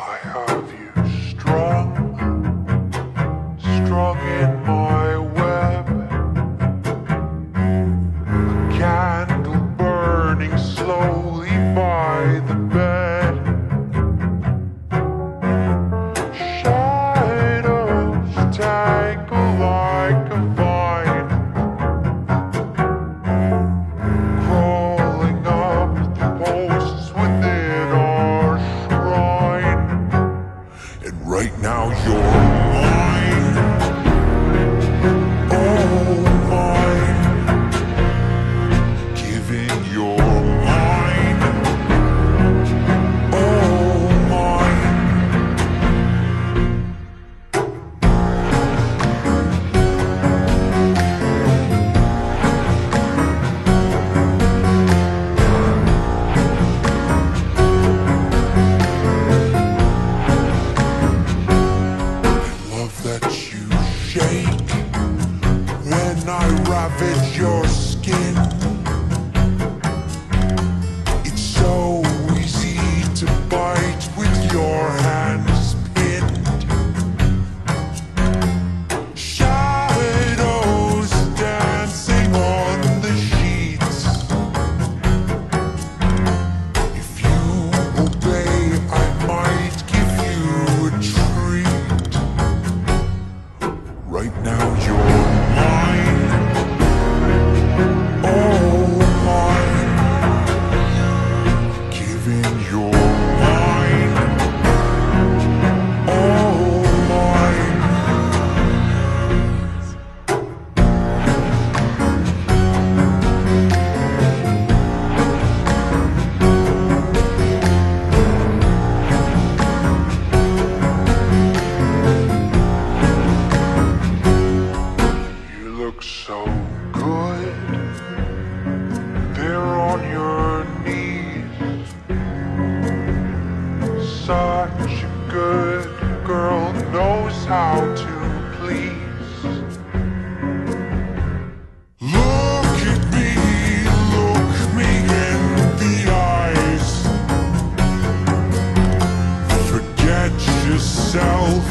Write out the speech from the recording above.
I have you strung, strung in my web. A candle burning slowly by the bed. Shadows tangle like a vine, crawling up the posts within our shrine. And right now you're mine, oh mine, giving your mine, oh mine. Love that you shake when I ravage your skin. It's so easy to bite with your hands pinned. Shadows dancing on the sheets. If you obey, I might give you a treat. Right now you're mine, oh mine, giving your mine, oh mine. You look so good there on your knees. Such a good girl knows how to please. Look at me, look me in the eyes. Forget yourself